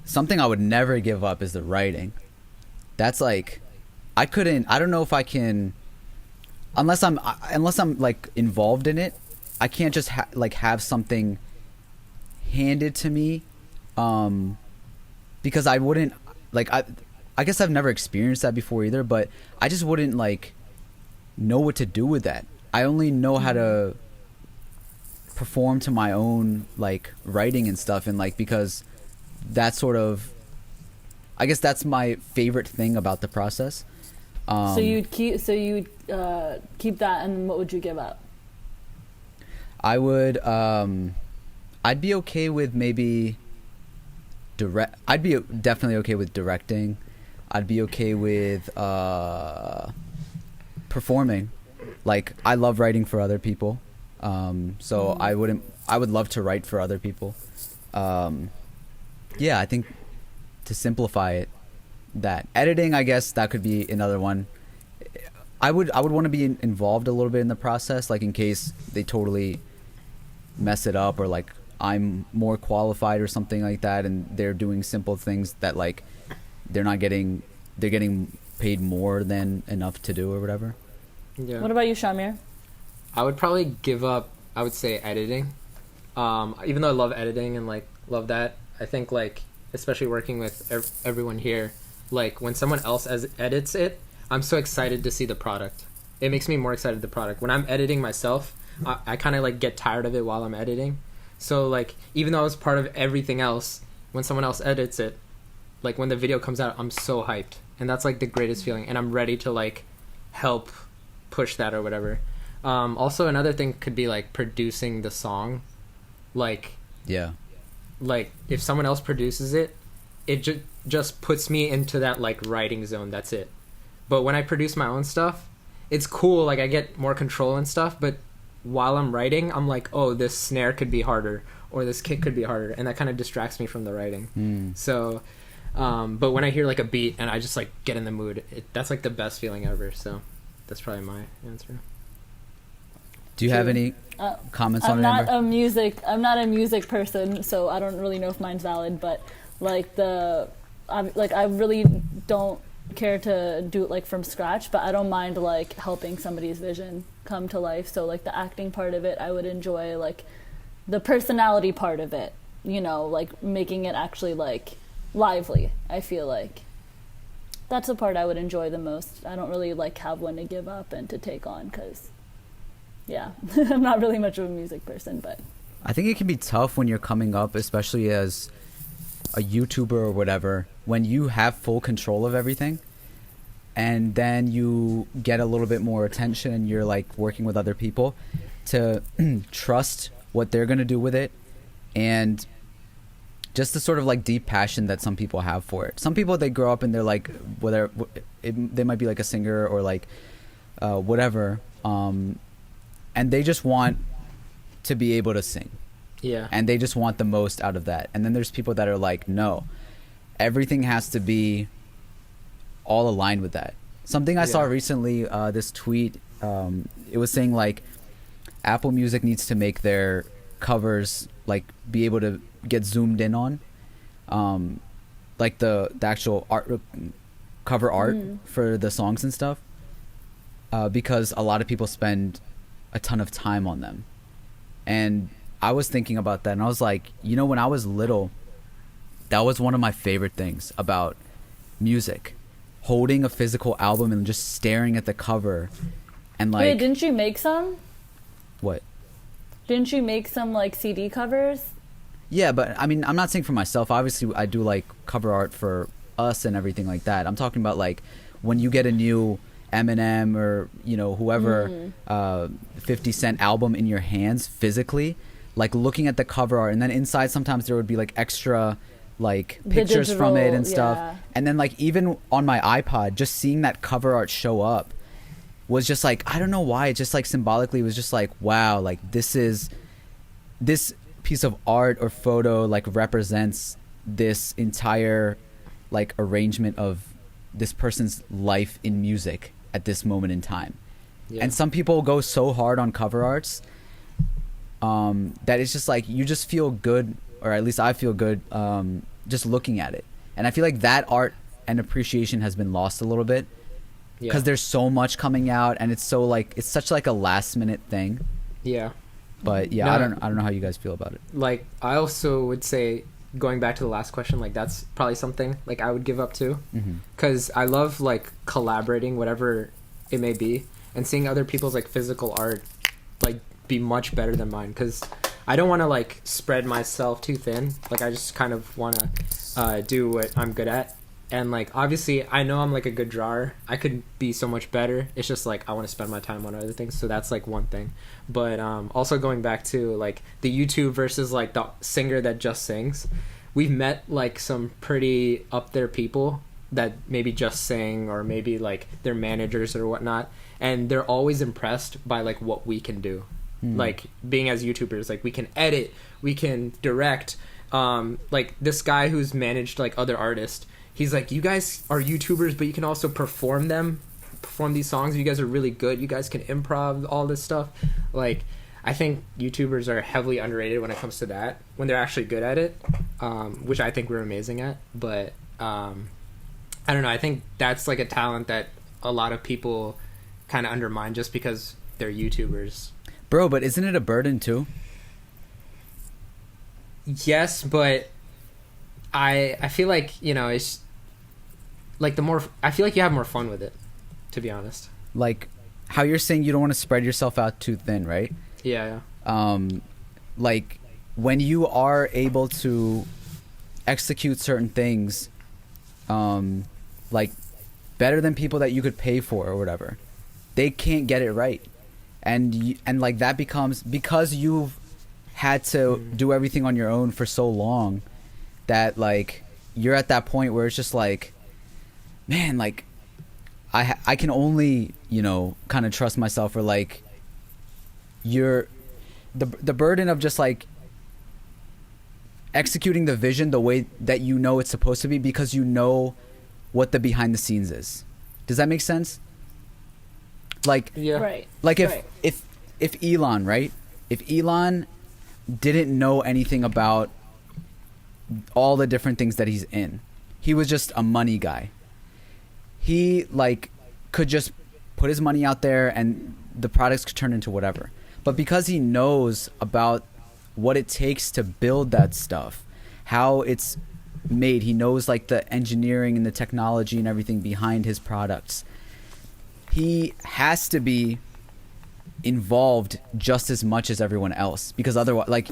something I would never give up is the writing. That's like, I don't know if I can, unless I'm like involved in it. I can't just have something handed to me, because I wouldn't like, I guess I've never experienced that before either, but I just wouldn't like know what to do with that. I only know how to perform to my own like writing and stuff, and like, because that's sort of, I guess that's my favorite thing about the process. So you'd keep that, and what would you give up? I would I'd be okay with maybe I'd be definitely okay with directing. I'd be okay with performing. Like, I love writing for other people. So I would love to write for other people. Yeah, I think to simplify it, that editing, I guess that could be another one. I would want to be involved a little bit in the process, like in case they totally mess it up, or like I'm more qualified or something like that, and they're doing simple things that like they're getting paid more than enough to do or whatever. Yeah. What about you, SHAH-AMEER? I would probably give up, I would say, editing. Even though I love editing and like love that, I think like, especially working with everyone here, like when someone else edits it, I'm so excited to see the product. It makes me more excited the product. When I'm editing myself, I kind of like get tired of it while I'm editing. So like, even though I was part of everything else, when someone else edits it, like when the video comes out, I'm so hyped, and that's like the greatest feeling, and I'm ready to like help push that or whatever. Also, another thing could be like producing the song. Like, yeah, like if someone else produces it, it just puts me into that like writing zone. That's it. But when I produce my own stuff, it's cool. Like I get more control and stuff. But while I'm writing, I'm like, oh, this snare could be harder, or this kick could be harder, and that kind of distracts me from the writing. So, but when I hear like a beat and I just like get in the mood, that's like the best feeling ever. So that's probably my answer. Do you have any comments on it, Amber? I'm not a music person, so I don't really know if mine's valid. But like I really don't care to do it like from scratch, but I don't mind like helping somebody's vision come to life. So like the acting part of it, I would enjoy. Like the personality part of it, you know, like making it actually like lively. I feel like that's the part I would enjoy the most. I don't really like have one to give up and to take on, because yeah, I'm not really much of a music person. But I think it can be tough when you're coming up, especially as a YouTuber or whatever, when you have full control of everything, and then you get a little bit more attention and you're like working with other people, to trust what they're going to do with it, and just the sort of like deep passion that some people have for it. Some people, they grow up and they're like, whether they might be like a singer or like whatever, and they just want to be able to sing. Yeah. And they just want the most out of that. And then there's people that are like, no, everything has to be all aligned with that. Something I saw recently, this tweet, it was saying like Apple Music needs to make their covers like be able to get zoomed in on, like the actual art, cover art for the songs and stuff, because a lot of people spend a ton of time on them. And I was thinking about that, and I was like, you know, when I was little, that was one of my favorite things about music, holding a physical album and just staring at the cover. And like, wait, didn't you make some? What? Didn't you make some like CD covers? Yeah, but I mean, I'm not saying for myself. Obviously, I do like cover art for us and everything like that. I'm talking about like when you get a new Eminem or, you know, whoever 50 Cent album in your hands physically, like looking at the cover art, and then inside sometimes there would be like extra like pictures from it and stuff. And then like even on my iPod, just seeing that cover art show up was just like, I don't know why, it just like symbolically was just like, wow, like this piece of art or photo like represents this entire like arrangement of this person's life in music at this moment in time. And some people go so hard on cover arts that it's just like you just feel good, or at least I feel good just looking at it. And I feel like that art and appreciation has been lost a little bit because there's so much coming out, and it's so like, it's such like a last minute thing. But yeah, I don't know how you guys feel about it. Like, I also would say, going back to the last question, like that's probably something like I would give up to, because I love like collaborating, whatever it may be, and seeing other people's like physical art like be much better than mine, because I don't want to like spread myself too thin. Like, I just kind of want to do what I'm good at. And like, obviously I know I'm like a good drawer, I could be so much better. It's just like I want to spend my time on other things, so that's like one thing. But also going back to like the YouTube versus like the singer that just sings, we've met like some pretty up there people that maybe just sing, or maybe like they're managers or whatnot, and they're always impressed by like what we can do. Like, being as YouTubers, like we can edit, we can direct. Like this guy who's managed like other artists, he's like, you guys are YouTubers, but you can also perform these songs. You guys are really good. You guys can improv, all this stuff. Like, I think YouTubers are heavily underrated when it comes to that, when they're actually good at it, which I think we're amazing at. But I don't know. I think that's like a talent that a lot of people kind of undermine just because they're YouTubers. Bro, but isn't it a burden too? Yes, but I feel like, you know, it's like I feel like you have more fun with it, to be honest. Like how you're saying you don't want to spread yourself out too thin, right? Yeah. Like when you are able to execute certain things, like better than people that you could pay for or whatever, they can't get it right. And like that becomes, because you've had to do everything on your own for so long, that like you're at that point where it's just like, man, like I can only, you know, kind of trust myself, or like you're the burden of just like executing the vision the way that you know it's supposed to be, because you know what the behind the scenes is. Does that make sense? Like, like if Elon, right? If Elon didn't know anything about all the different things that he's in, he was just a money guy. He like could just put his money out there and the products could turn into whatever. But because he knows about what it takes to build that stuff, how it's made, he knows like the engineering and the technology and everything behind his products, he has to be involved just as much as everyone else, because otherwise, like,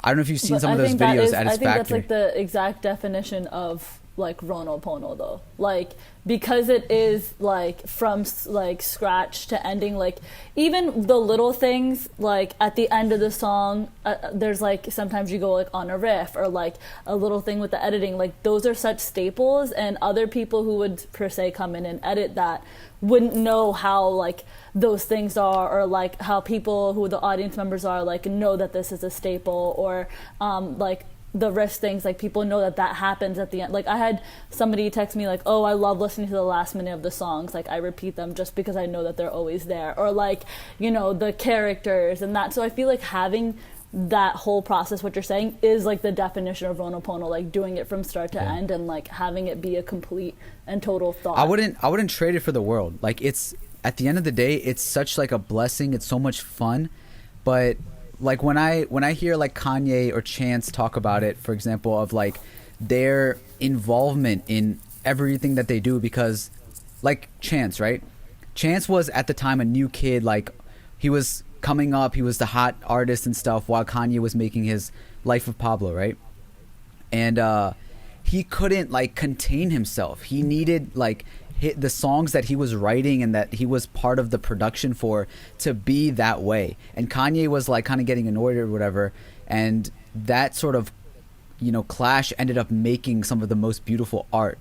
I don't know if you've seen some of those videos at his factory. I think that's like the exact definition of like Ronopono though, like because it is like from like scratch to ending, like even the little things like at the end of the song, there's like sometimes you go like on a riff or like a little thing with the editing, like those are such staples, and other people who would per se come in and edit that wouldn't know how like those things are, or like how people who the audience members are like know that this is a staple, or like the risk things, like people know that that happens at the end. Like I had somebody text me like, oh, I love listening to the last minute of the songs, like I repeat them just because I know that they're always there, or like, you know, the characters and that. So I feel like having that whole process, what you're saying, is like the definition of Ronopono, like doing it from start to end, and like having it be a complete and total thought. I wouldn't trade it for the world. Like, it's at the end of the day, it's such like a blessing. It's so much fun. But like when I hear like Kanye or Chance talk about it, for example, of like their involvement in everything that they do, because like Chance, right? Chance was at the time a new kid, like he was coming up, he was the hot artist and stuff, while Kanye was making his Life of Pablo, right? And he couldn't like contain himself. He needed like the songs that he was writing and that he was part of the production for to be that way. And Kanye was like kind of getting annoyed or whatever, and that sort of, you know, clash ended up making some of the most beautiful art.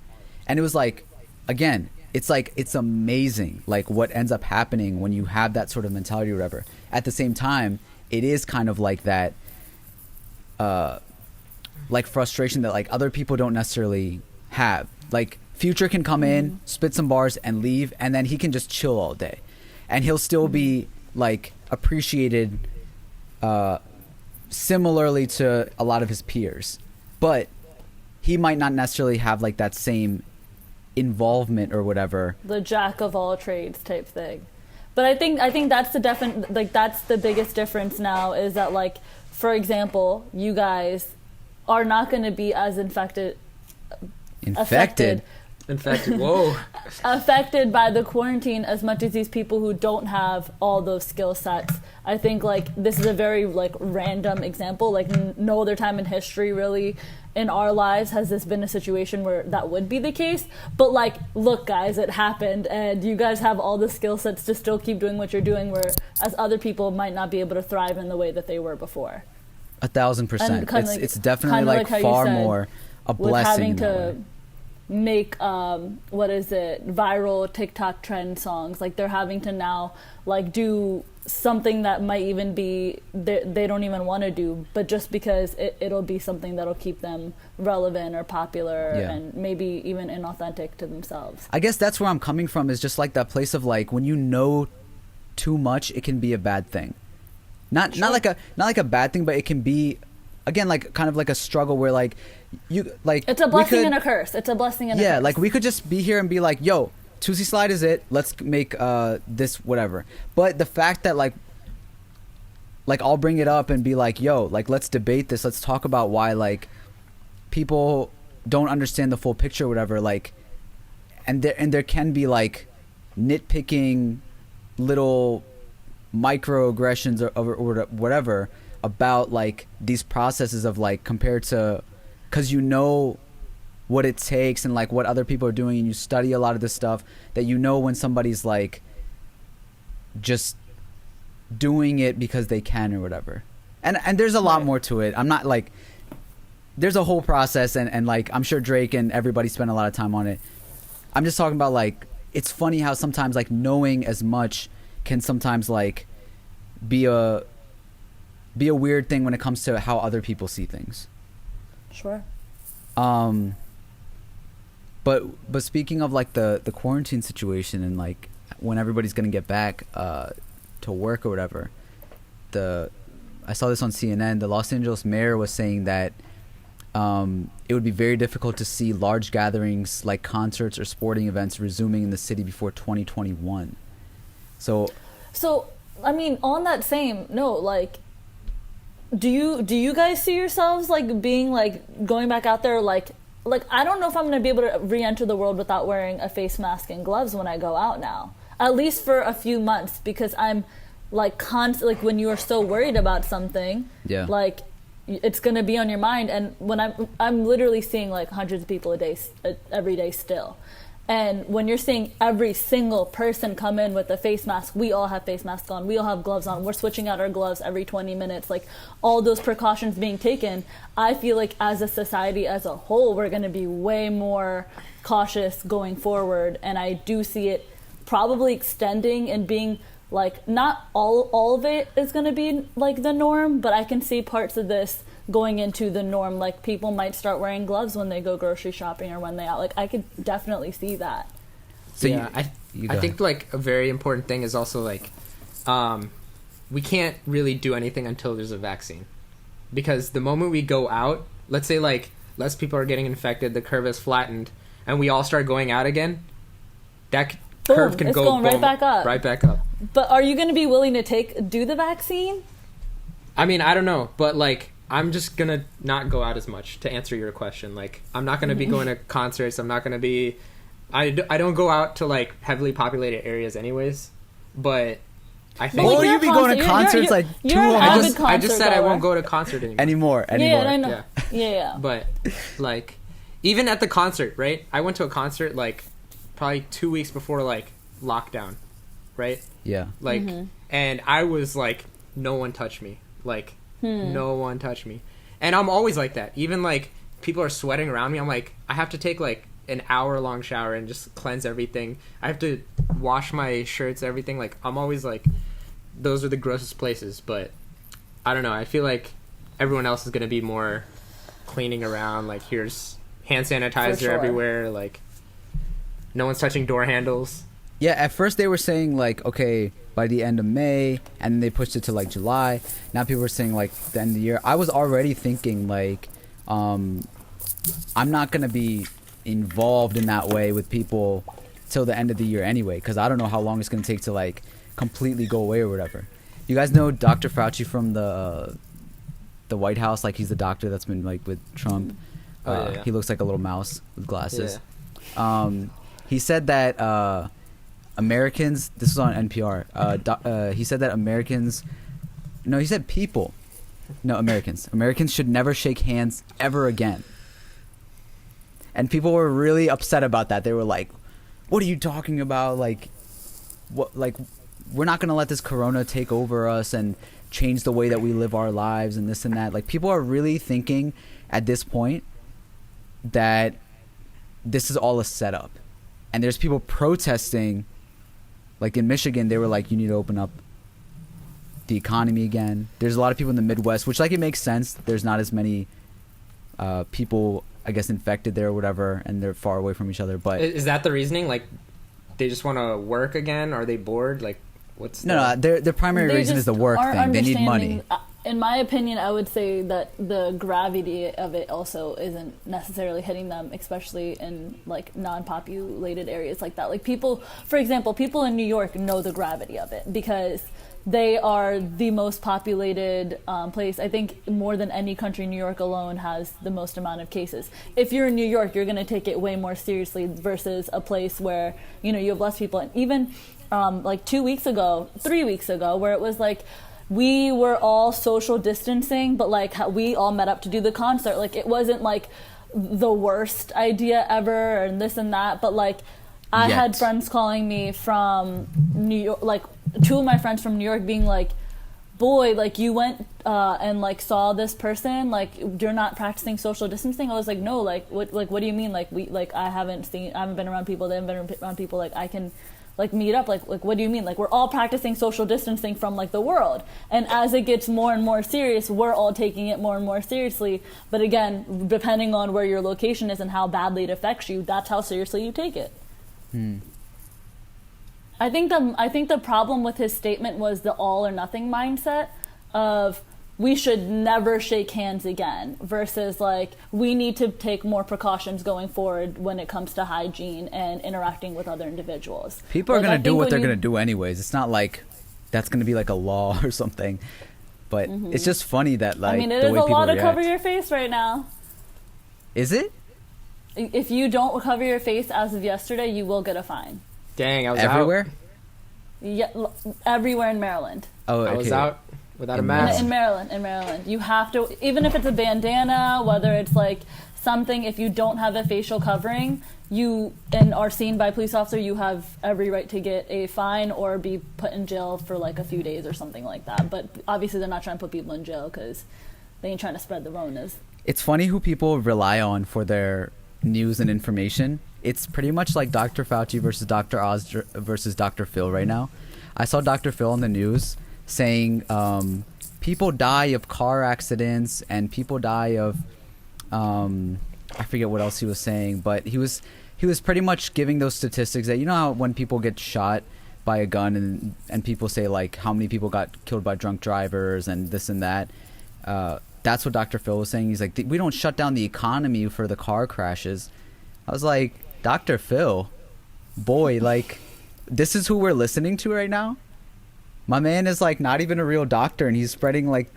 And it was like, again, it's like, it's amazing like what ends up happening when you have that sort of mentality or whatever. At the same time, it is kind of like that like frustration that like other people don't necessarily have. Like Future can come in, spit some bars and leave, and then he can just chill all day, and he'll still be like appreciated similarly to a lot of his peers, but he might not necessarily have like that same involvement or whatever, the jack of all trades type thing. But I think that's the that's the biggest difference now, is that like, for example, you guys are not going to be as affected Whoa. affected by the quarantine as much as these people who don't have all those skill sets. I think like this is a very like random example, like no other time in history really in our lives has this been a situation where that would be the case. But like, look guys, it happened, and you guys have all the skill sets to still keep doing what you're doing, whereas other people might not be able to thrive in the way that they were before. 1,000%. It's definitely like far more a blessing with having to make viral TikTok trend songs. Like they're having to now like do something that might even be they don't even want to do, but just because it'll be something that'll keep them relevant or popular, and maybe even inauthentic to themselves. I guess that's where I'm coming from, is just like that place of like, when you know too much, it can be a bad thing. Not like a bad thing, but it can be, again, like kind of like a struggle where like you like, it's a blessing and a curse. It's a blessing and a curse. Yeah, like we could just be here and be like, yo, Tootsie Slide is it, let's make this whatever. But the fact that like I'll bring it up and be like, yo, like let's debate this, let's talk about why like people don't understand the full picture or whatever, like, and there can be like nitpicking little microaggressions or whatever about like these processes of like, compared to, because you know what it takes and like what other people are doing, and you study a lot of this stuff, that you know when somebody's like just doing it because they can or whatever. And there's a lot more to it. I'm not like, there's a whole process, and like I'm sure Drake and everybody spent a lot of time on it. I'm just talking about like, it's funny how sometimes like knowing as much can sometimes like be a weird thing when it comes to how other people see things. Sure. But speaking of like the quarantine situation and like when everybody's gonna get back to work or whatever, I saw this on CNN. The Los Angeles mayor was saying that it would be very difficult to see large gatherings like concerts or sporting events resuming in the city before 2021. So I mean, on that same note, like, do you guys see yourselves like being like going back out there, like I don't know if I'm gonna be able to re-enter the world without wearing a face mask and gloves when I go out now, at least for a few months, because I'm like like when you are so worried about something, like it's going to be on your mind. And when I'm literally seeing like hundreds of people a day, every day still. And when you're seeing every single person come in with a face mask, we all have face masks on, we all have gloves on, we're switching out our gloves every 20 minutes, like all those precautions being taken, I feel like as a society as a whole, we're going to be way more cautious going forward. And I do see it probably extending and being like, not all of it is going to be like the norm, but I can see parts of this going into the norm. Like people might start wearing gloves when they go grocery shopping or when they out. Like I could definitely see that. So yeah, I think like a very important thing is also like, we can't really do anything until there's a vaccine, because the moment we go out, let's say like less people are getting infected, the curve is flattened, and we all start going out again, that curve can it's go going right back up. Right back up. But are you going to be willing to do the vaccine? I mean, I don't know, but like, I'm just gonna not go out as much, to answer your question. Like, I'm not gonna be going to concerts. I'm not gonna be. I don't go out to like heavily populated areas, anyways. But I think. Well, you be going to concerts like you're an avid I just said I goer. won't go to concert anymore. Yeah, I know. Yeah. But like, even at the concert, right? I went to a concert like probably 2 weeks before like lockdown, right? Yeah. Like, and I was like, no one touched me. Like. No one touched me. And I'm always like that. Even like people are sweating around me, I'm like, I have to take like an hour-long shower and just cleanse everything. I have to wash my shirts, everything. Like, I'm always like, those are the grossest places. But I don't know, I feel like everyone else is going to be more cleaning around. Like, here's hand sanitizer everywhere. Like, no one's touching door handles. Yeah, at first they were saying like, okay, by the end of May, and then they pushed it to like July. Now people are saying like the end of the year. I was already thinking like, I'm not gonna be involved in that way with people till the end of the year anyway, because I don't know how long it's gonna take to like completely go away or whatever. You guys know Dr. Fauci from the White House? Like, he's the doctor that's been like with Trump. Yeah. He looks like a little mouse with glasses. Yeah. He said that Americans, this was on NPR, he said that Americans should never shake hands ever again. And people were really upset about that. They were like, what are you talking about? Like, what? Like, we're not going to let this corona take over us and change the way that we live our lives and this and that. Like, people are really thinking at this point that this is all a setup. And there's people protesting. Like in Michigan, they were like, you need to open up the economy again. There's a lot of people in the Midwest, which like it makes sense. There's not as many people, I guess, infected there or whatever, and they're far away from each other. But is that the reasoning? Like, they just want to work again? Are they bored? Like, what's no, their primary reason is the work thing. They need money. In my opinion, I would say that the gravity of it also isn't necessarily hitting them, especially in like non-populated areas like that. Like people, for example, people in New York know the gravity of it because they are the most populated place. I think more than any country, New York alone has the most amount of cases. If you're in New York, you're going to take it way more seriously versus a place where, you know, you have less people. And even like 3 weeks ago, where it was like, we were all social distancing, but like we all met up to do the concert. Like it wasn't like the worst idea ever and this and that, but like I had friends calling me from New York, like two of my friends from New York being like, boy, like you went and like saw this person, like you're not practicing social distancing. I was like, no, like what do you mean? Like I haven't been around people, they haven't been around people, like I can like meet up, like what do you mean? Like we're all practicing social distancing from like the world, and as it gets more and more serious, we're all taking it more and more seriously. But again, depending on where your location is and how badly it affects you, that's how seriously you take it. I think the problem with his statement was the all or nothing mindset of we should never shake hands again versus like we need to take more precautions going forward when it comes to hygiene and interacting with other individuals. People are going to do what they're going to do anyways. It's not like that's going to be like a law or something. But it's just funny that like, I mean, it is a law to cover your face right now. Is it? If you don't cover your face as of yesterday, you will get a fine. Dang, I was everywhere? out. Yeah, everywhere in Maryland. Oh, okay. I was out. without a In mask. In Maryland, you have to, even if it's a bandana, whether it's like something, if you don't have a facial covering, you and are seen by a police officer, you have every right to get a fine or be put in jail for like a few days or something like that. But obviously, they're not trying to put people in jail because they ain't trying to spread the Ronas. It's funny who people rely on for their news and information. It's pretty much like Dr. Fauci versus Dr. Oz versus Dr. Phil right now. I saw Dr. Phil on the news saying people die of car accidents and people die of I forget what else he was saying, but he was pretty much giving those statistics that, you know how when people get shot by a gun and people say like how many people got killed by drunk drivers and this and that, that's what Dr. Phil was saying. He's like, we don't shut down the economy for the car crashes. I was like, Dr. Phil, boy, like, this is who we're listening to right now? My man is like not even a real doctor and he's spreading like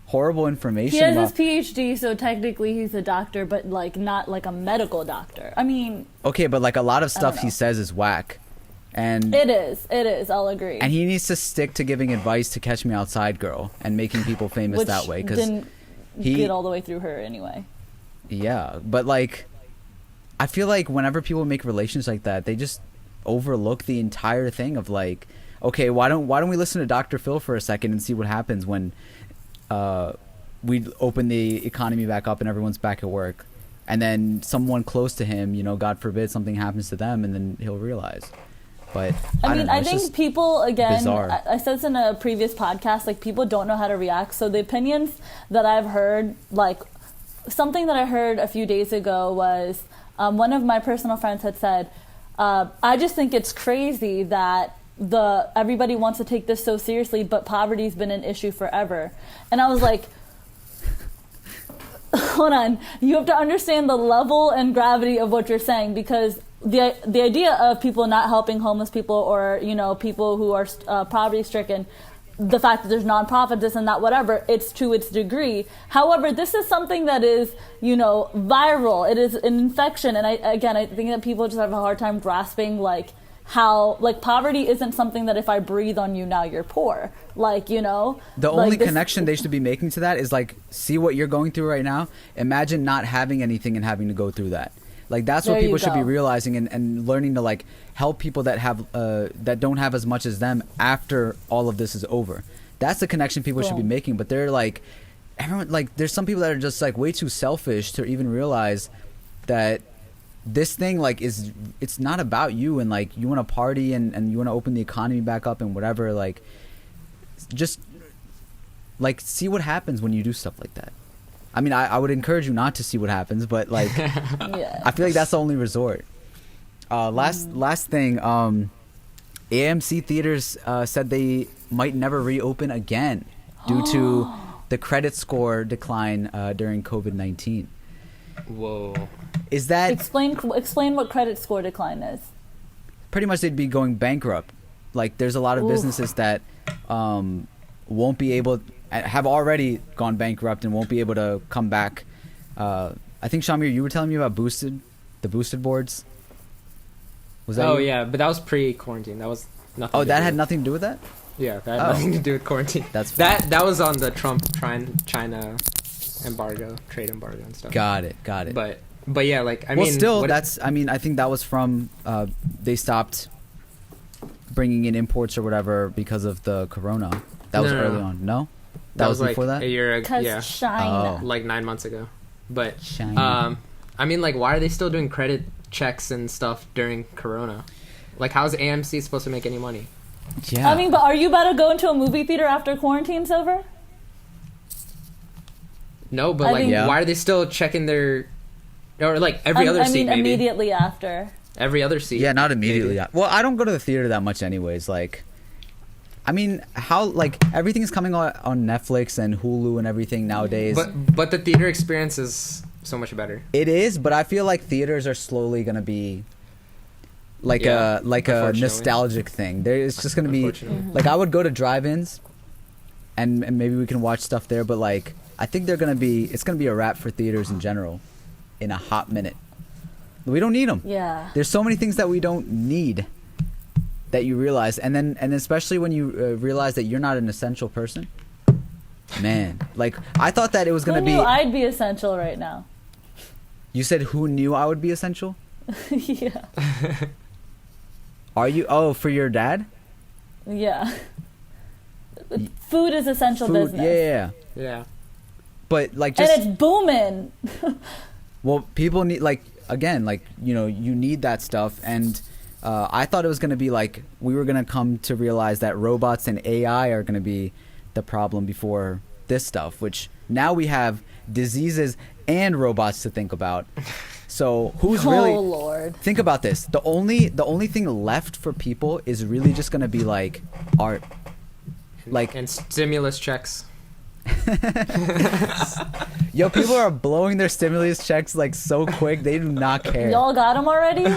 horrible information. He has his PhD, so technically he's a doctor, but like not like a medical doctor. I mean, okay, but like a lot of stuff he says is whack. And it is, I'll agree. And he needs to stick to giving advice to Catch Me Outside Girl and making people famous Which that way, because didn't get all the way through her anyway. Yeah, but like I feel like whenever people make relations like that, they just overlook the entire thing of like, okay, why don't we listen to Dr. Phil for a second and see what happens when we open the economy back up and everyone's back at work, and then someone close to him, you know, God forbid something happens to them, and then he'll realize. But I mean, I think people, again, bizarre. I said this in a previous podcast, like people don't know how to react. So the opinions that I've heard, like something that I heard a few days ago was one of my personal friends had said, I just think it's crazy that everybody wants to take this so seriously, but poverty's been an issue forever. And I was like, hold on, you have to understand the level and gravity of what you're saying, because the idea of people not helping homeless people or, you know, people who are poverty stricken, the fact that there's nonprofit, this and that, whatever, it's to its degree. However, this is something that is, you know, viral. It is an infection. And I think that people just have a hard time grasping, like, how, like, poverty isn't something that if I breathe on you now you're poor, like, you know, the like only connection they should be making to that is like, see what you're going through right now, imagine not having anything and having to go through that. Like, that's what people should be realizing and learning to like help people that have that don't have as much as them after all of this is over. That's the connection people should be making. But they're like, everyone, like, there's some people that are just like way too selfish to even realize that this thing, like, it's not about you, and like you want to party and you want to open the economy back up and whatever. Like, just like see what happens when you do stuff like that. I mean, I would encourage you not to see what happens, but like, yeah. I feel like that's the only resort. Last thing, AMC theaters said they might never reopen again due to the credit score decline during COVID-19. Whoa. Is that explain what credit score decline is? pretty much they'd be going bankrupt? Like, there's a lot of businesses that won't be able, have already gone bankrupt and won't be able to come back. I think, SHAH-AMEER, you were telling me about the boosted boards. Was that? Oh you? yeah, but that was pre-quarantine. That was nothing. Oh, to that do had with- nothing to do with that. Yeah, that had nothing to do with quarantine. That's that was on the Trump China embargo, trade embargo and stuff. Got it. But yeah, like I Well, mean, still, I think that was from they stopped bringing in imports or whatever because of the corona. That was early on. No, that was before like that. a year ago. Because Yeah, China. like 9 months ago. But China. I mean, like, why are they still doing credit checks and stuff during corona? Like, how's AMC supposed to make any money? Yeah. I mean, but are you about to go into a movie theater after quarantine's over? No, but I like, think- Yeah. why are they still checking their, or like every other I seat mean, maybe? immediately after. Every other seat. Yeah, not immediately. maybe. Well, I don't go to the theater that much anyways. Like, I mean, how, like, everything's coming on Netflix and Hulu and everything nowadays. But the theater experience is so much better. It is, but I feel like theaters are slowly gonna be like Yeah, a unfortunately. nostalgic thing. It's just gonna be Unfortunately. like, I would go to drive-ins and maybe we can watch stuff there, but like, I think it's gonna be a wrap for theaters in general in a hot minute. We don't need them. Yeah. There's so many things that we don't need that you realize, and especially when you realize that you're not an essential person, Man, like I thought that it was Who gonna knew be. I'd be essential right now? You said who knew I would be essential? Yeah. Are you? Oh, for your dad? Yeah. Food is essential Food. business. Yeah. Yeah. But like just And it's booming. well, people need like again like you know you need that stuff and. I thought it was going to be like we were going to come to realize that robots and AI are going to be the problem before this stuff, which now we have diseases and robots to think about. So who's really... Oh, Lord. Think about this. The only thing left for people is really just going to be like art. Like and stimulus checks. Yo, people are blowing their stimulus checks like so quick. They do not care. Y'all got them already?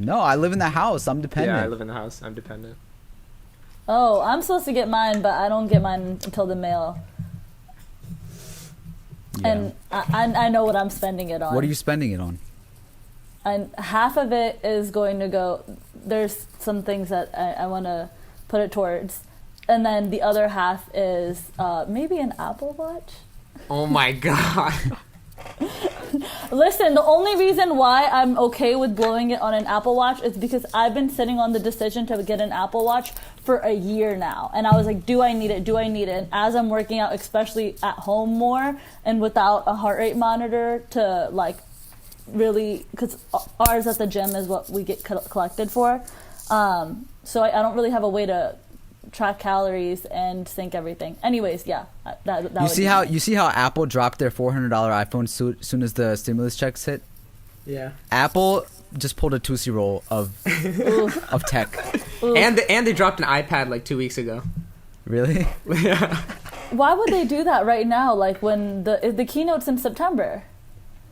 No, I live in the house. I'm dependent. Yeah, I live in the house. I'm dependent. Oh, I'm supposed to get mine, but I don't get mine until the mail. Yeah. And I know what I'm spending it on. What are you spending it on? And half of it is going to go... There's some things that I want to put it towards. And then the other half is maybe an Apple Watch. Oh my god. Listen, the only reason why I'm okay with blowing it on an Apple Watch is because I've been sitting on the decision to get an Apple Watch for a year now. And I was like, do I need it? Do I need it? And as I'm working out, especially at home more and without a heart rate monitor to like really, because ours at the gym is what we get collected for. So I don't really have a way to track calories and sync everything. Anyways, yeah. That You see how Apple dropped their $400 iPhone soon as the stimulus checks hit? Yeah. Apple just pulled a Tootsie Roll of tech. And they dropped an iPad like 2 weeks ago. Really? Yeah. Why would they do that right now? Like when the keynote's in September.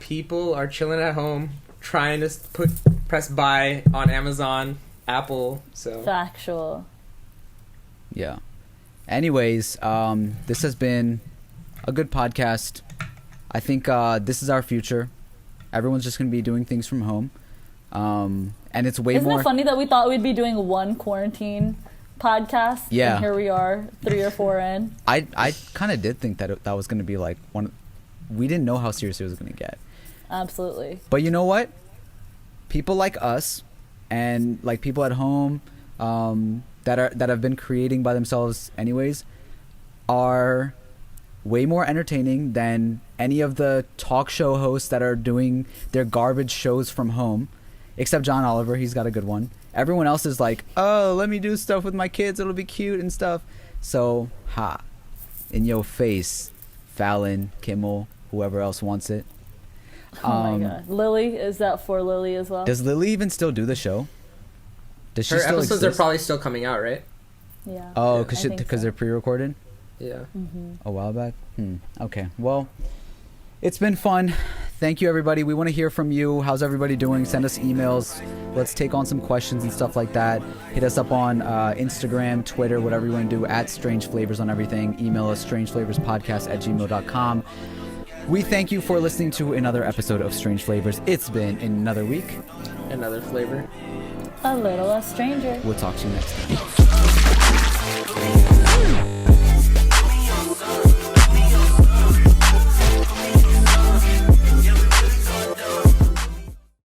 People are chilling at home, trying to press buy on Amazon, Apple. So Factual. Yeah. Anyways, this has been a good podcast. I think this is our future. Everyone's just going to be doing things from home. And it's way Isn't more... it funny that we thought we'd be doing one quarantine podcast? Yeah. And here we are, 3 or 4 in. I kind of did think that that was going to be like one... We didn't know how serious it was going to get. Absolutely. But you know what? People like us and like people at home... that have been creating by themselves anyways are way more entertaining than any of the talk show hosts that are doing their garbage shows from home, except John Oliver. He's got a good one. Everyone else is like, oh, let me do stuff with my kids, it'll be cute and stuff. So in your face, Fallon, Kimmel, whoever else wants it. Oh my god. Lily, is that for Lily as well? Does Lily even still do the show? Does she her still episodes exist? are probably still coming out, right? Yeah. Oh, I because think so. they're pre-recorded Yeah. a while back. Okay, well, it's been fun. Thank you, everybody. We want to hear from you. How's everybody doing? Send us emails. Let's take on some questions and stuff like that. Hit us up on Instagram, Twitter, whatever you want to do, at Strange Flavors on everything. Email us strangeflavorspodcast@gmail.com. We thank you for listening to another episode of Strange Flavors. It's been another week. Another flavor. A little a stranger. We'll talk to you next time.